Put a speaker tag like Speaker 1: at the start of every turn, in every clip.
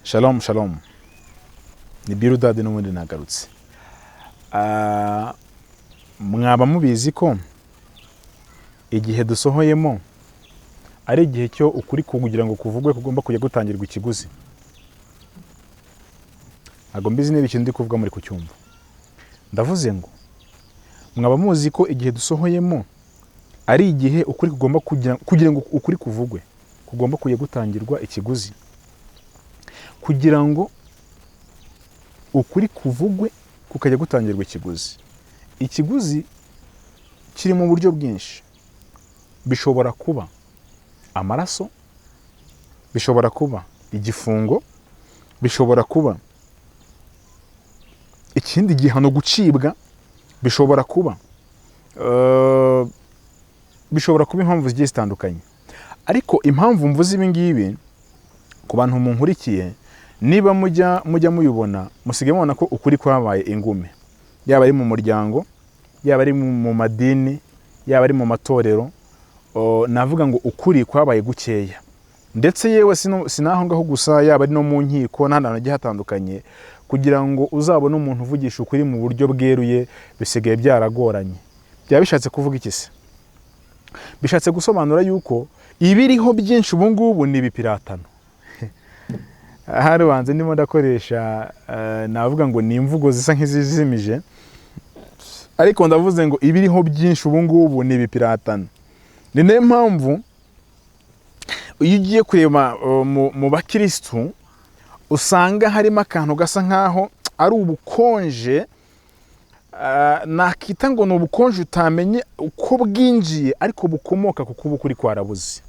Speaker 1: Shalom shalom. Ni Birudadi n'ubundi nagarutse. Mwaba mubizi ko igihe dusohoyemo ari igihe cyo ukuri kugira ngo kuvugwe kugomba kujya gutangirwa ikiguzi. Ntago mbizi niba ikindi kuvuga muri kucyumva. Ndavuze ngo mwaba muzi ko igihe dusohoyemo ari igihe ukuri kugomba kugira ngo ukuri kuvugwe kugomba kujya gutangirwa ikiguzi. Kugira ngo ukuri kuvugwe kukajya gutangirwa ikiguzi. Ikiguzi kiri mu buryo bwinshi. Bishobora kuba amaraso, bishobora kuba igifungo, bishobora kuba ikindi gihano gucibwa, bishobora kuba impamvu zigiye zitandukanye. Ariko impamvu mvuze ibi ngibi ku bantu munkurikiye, niba mujya muyibona musige mubona ko ukuri kwabaye ingume, yaba ari mu muryango, yaba ari mu madini, yaba ari mu matorero, navuga ngo ukuri kwabaye gukeya. Ndetse yewe sinaho ngaho gusa, yaba ari no mu nkiko n'ahandi hagiye hatandukanye, kugira ngo uzabone umuntu uvugisha ukuri mu buryo bweruye bisigaye byaragoranye. Byaba bishatse kuvuga iki se? Bishatse gusobanura yuko ibiriho byinshi ubu ngubu ni ibipiratano. Hari banze ndimo ndakoresha navuga ngo ni imvugo zisa nk'izizimije, ariko ndavuze ngo ibiriho byinshi ubu ngubu ni ibipiratano. Ni nayo mpamvu iyo ugiye kureba mu bakristu usanga harimo akantu gasa nkaho ari ubukonje, nakita ngo ni ubukonje utamenye uko bwinjiye, ariko bukomoka ku kuba ukuri kwarabuze.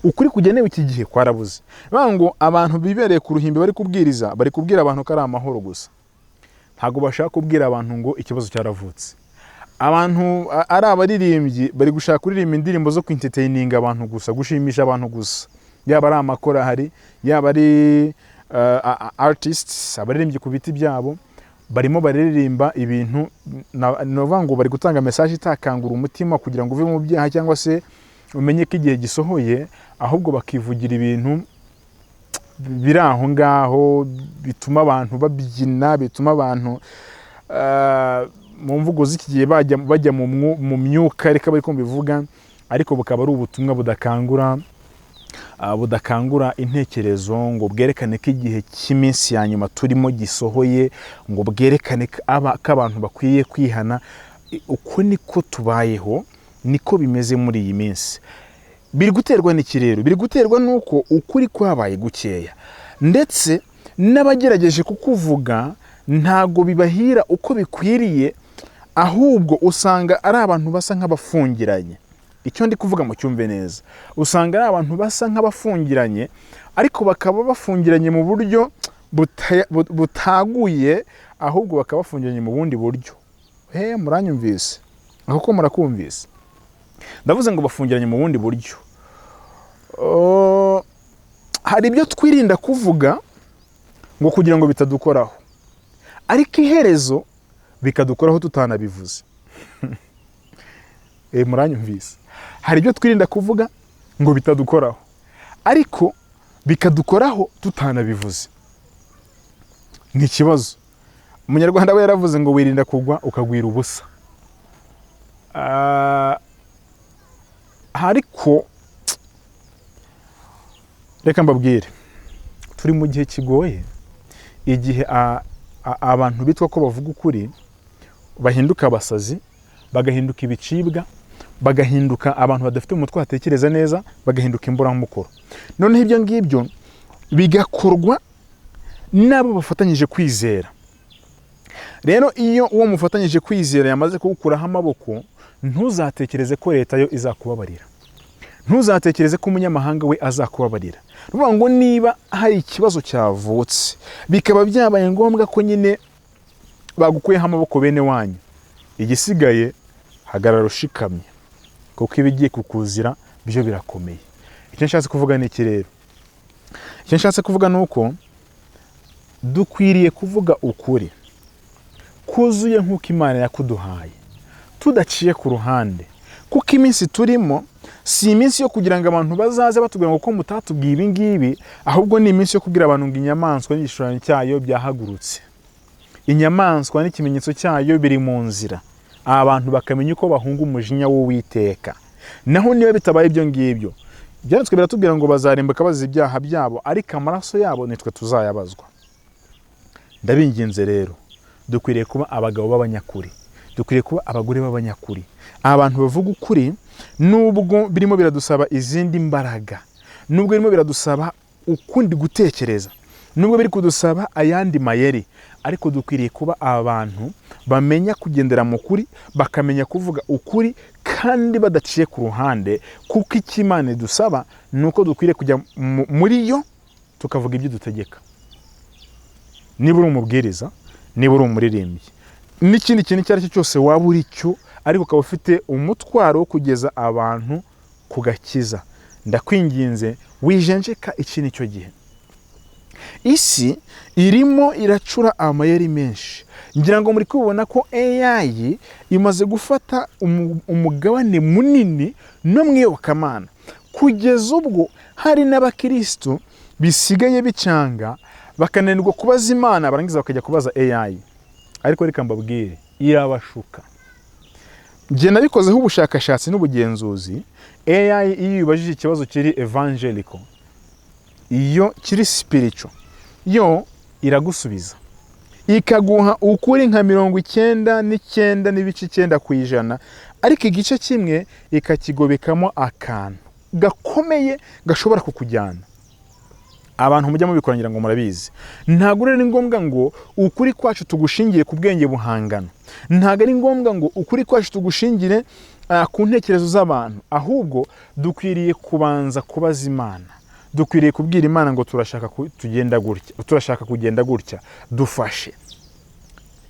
Speaker 1: Ukuri kugenewe iki gihe kwarabuze. Bavuga ngo abantu bibereye ku ruhimbi bari kubwiriza, bari kubwira abantu ko ari amahoro gusa. Ntago bashaka kubwira abantu ngo ikibazo cyaravutse. Abantu ari abaririmbyi bari gushaka kuririmba indirimbo zo kwintertaininga abantu gusa, gushimisha abantu gusa. Yaba ari amakorahari, yaba ari artists, abaririmbyi ku biti byabo, barimo baririmba ibintu navuga ngo bari gutanga message itakangura umutima kugira ngo uve mu byaha cyangwa se umenye ko igihe gisohoye, ahubwo bakivugira ibintu biri aho ngaho bituma abantu babyina, bituma abantu mu mvugo z'iki gihe bajya mu myuka, reka bari ko mbivuga, ariko bukaba ari ubutumwa budakangura intekerezo ngo bwerekane ko igihe cy'iminsi ya nyuma turimo gisohoye, ngo bwerekane ko abantu bakwiye kwihana. Uko niko tubayeho, niko bimeze muri iyi minsi. Biri guterwa n'iki rero? Biri guterwa nuko ukuri kwabaye gukeya, ndetse n'abagerageje kukuvuga ntago bibahira uko bikwiriye, ahubwo usanga ari abantu basa nk'abafungiranye. Icyo ndi kuvuga mu cyumve neza, usanga ari abantu basa nk'abafungiranye, ariko bakaba bafungiranye mu buryo butaguye, ahubwo bakaba bafungiranye mu bundi buryo. Muranyumvise? Ahubwo murakumvise? Ndavuze ngo bafungiranye mu bundi buryo. Hari ibyo twirinda kuvuga ngo kugira ngo bitadukoraho, ariko iherezo bikadukoraho tutanabivuze. Muranyumvise? Hari ibyo twirinda kuvuga ngo bitadukoraho, ariko bikadukoraho tutanabivuze. Ni ikibazo. Umunyarwanda we yaravuze ngo wirinda kugwa ukagwira ubusa. Ariko reka mbabwire, turi mu gihe kigoye, igihe abantu bitwa ko bavuga ukuri bahinduka abasazi, bagahinduka ibicibwa, bagahinduka abantu badafite umutwe hatekereza neza, bagahinduka imburamukoro. Noneho ibyo ngibyo bigakorwa n'abo bafatanyije kwizera. Rero iyo uwo mufatanyije kwizera yamaze kugukuraho amaboko, ntuzatekereze ko leta yo izakubabarira, ntuzatekereze ko umunyamahanga we azakubabarira. Ruvuga ngo niba hari ikibazo cyavutse bikaba byabaye ngombwa ko nyine bagukuyeho amaboko bene wanyu, igisigaye hagarara ushikamye, kuko ibigiye kukuzira byo birakomeye. Icyo nshatse kuvuga ni iki rero? Icyo nshatse kuvuga ni uko dukwiriye kuvuga ukuri kuzuye nk'uko Imana yakuduhaye, tudaciye ku ruhande, kuko iminsi turimo si iminsi yo kugira ngo abantu bazaze batubwira ngo ko mutatubwiye ibi ngibi, ahubwo ni iminsi yo kubwira abantu ngo inyamaswa n'igishushanyo cyayo byahagurutse. Inyamaswa n'ikimenyetso cyayo biri mu nzira, abantu bakamenya uko bahunga umujinya w'Uwiteka. Naho niba bitabaye ibyo ngibyo, byanditswe biratubwira ngo bazarimbuka bazize ibyaha byabo, ariko amaraso yabo nitwe tuzayabazwa. Ndabinginze rero, dukwiriye kuba abagabo b'abanyakuri, dukwiriye kuba abagore b'abanyakuri, abantu bavuga ukuri, nubwo birimo biradusaba izindi mbaraga, nubwo birimo biradusaba ukundi gutekereza, nubwo biri kudusaba ayandi mayeri, ariko dukwiriye kuba abantu bamenya kugendera mu kuri, bakamenya kuvuga ukuri kandi badaciye ku ruhande, kuko icyo Imana idusaba nuko dukwiriye kujya muri yo tukavuga ibyo dutegeka. Niba uri umubwiriza, niba uri umuririmbyi, n'ikindi kintu icyo ari cyo cyose waba uri cyo, ariko ukaba ufite umutwaro wo kugeza abantu ku gakiza, ndakwinginze wijenjeka. Iki nicyo gihe. Isi irimo iracura amayeri menshi. Ngira ngo muri kubona ko AI imaze gufata umugabane munini no mwiyobokamana, kugeza ubwo hari n'abakristo bisigaye bicanga, bakananirwa kubaza Imana, barangiza bakajya kubaza AI. Ariko reka mbabwire, irabashuka. Nge nabikozeho ubushakashatsi n'ubugenzuzi. AI iyo yibajije ikibazo kiri evangelical, iyo kiri spiritual, yo iragusubiza, ikaguha ukuri nka 99.9%, ariko igice kimwe ikakigobekamo akantu gakomeye gashobora kukujyana. Abantu mujya mubikorangira ngo murabizi, ntago ari ngombwa ngo ukuri kwacu tugushingiye ku bwenge buhangano, ntago ari ngombwa ngo ukuri kwacu tugushingire ku ntekerezo z'abantu, ahubwo dukwiriye kubanza kubaza Imana. Dukwiriye kubwira Imana ngo turashaka kugenda gutya, dufashe.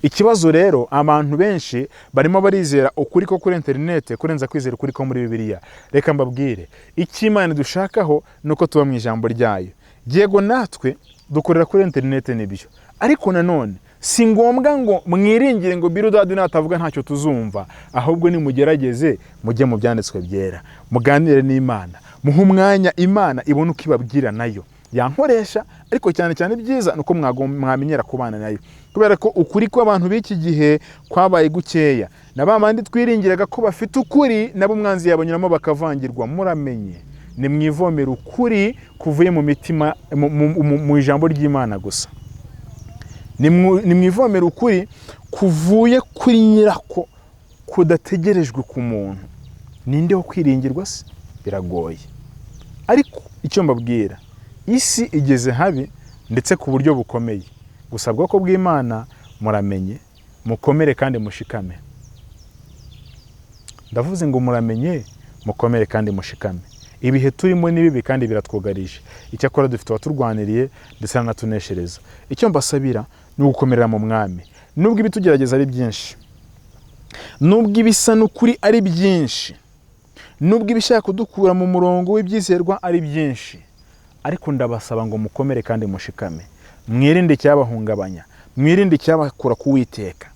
Speaker 1: Ikibazo rero, abantu benshi barimo barizera ukuri ko kuri internet kurenza kwizera ukuri ko muri Bibiliya. Reka mbabwire, icyo Imana dushakaho nuko tuba mu ijambo ryayo. Yego natwe dukorera kuri internet nibyo, ariko nanone si ngombwa ngo mwiringire ngo birudadu natavuga ntacyo tuzumva, ahubwo ni mugerageze mujye mu byanditswe byera, muganire n'Imana, muhe umwanya Imana ibone uko ibabwira nayo yankoresha. Ariko cyane cyane byiza nuko mwamenyera kubana nayo, kubera ko ukuri kw'abantu b'iki gihe kwabaye gukeya, na bamandi twiringiraga ko bafite ukuri nabo umwanzi yabanyuramo bakavangirwa. Muramenye, ni mwivomera ukuri kuvuye mu mitima, mu ijambo ry'Imana gusa. Ni mwivomera ukuri kuvuye kuri nyirako, kudategerejwe ku muntu. Ninde wo kwiringirwa se? Biragoye. Ariko icyo mbabwira, isi igeze habi ndetse ku buryo bukomeye. Gusabwa ko bw'Imana muramenye, mukomere kandi mushikame. Ndavuze ngo muramenye, mukomere kandi mushikame. Ibihe turimo ni bibi kandi biratwugarije. Icyakora dufite waturwaniriye ndetse nanatuneshereza. Icyo mbasabira ni ugukomerera mu Mwami. Nubwo ibitugerageza ari byinshi, nubwo ibisa n'ukuri ari byinshi, nubwo ibishaka kudukura mu murongo w'ibyizerwa ari byinshi, ariko ndabasaba ngo mukomere kandi mushikame. Mwirinde icyabahungabanya, mwirinde icyabakura ku Uwiteka,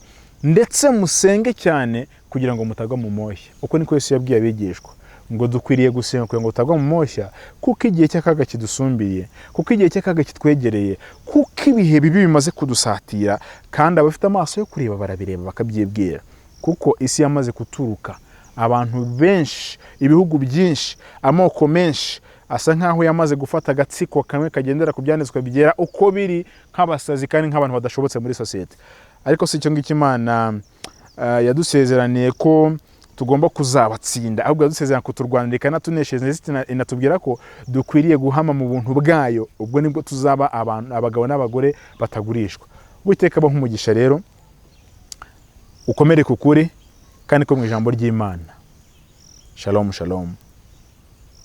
Speaker 1: ndetse musenge cyane kugira ngo mutagwa mu moshya. Uko niko Yesu yabwiye abigishwa ngo dukwiriye gusenga kugira ngo tutagwa mu moshya, kuko igihe cy'akaga kidusumbiye, kuko igihe cy'akaga kitwegereye, kuko ibihe bibi bimaze kudusatira, kandi abafite amaso yo kureba barabireba bakabyibwira. Kuko isi yamaze kuturuka, abantu benshi, ibihugu byinshi, amoko menshi, asa nkaho yamaze gufata agatsiko kamwe kagendera ku byanditswe byera uko biri, nk'abasazi kandi nk'abantu badashobotse muri sosiyete. Ariko si cyo ngicyo Imana yadusezeraniye ko tugomba kuzabatsinda, ahubwo yadusezerana kuturwanira ikanatuneshereza, inatubwira ko dukwiriye guhama mu buntu bwayo. Ubwo nibwo tuzaba abagabo n'abagore batagurishwa. Uwiteka abahe umugisha rero, ukomere ku kuri kandi ko mu ijambo ry'Imana. Shalom shalom.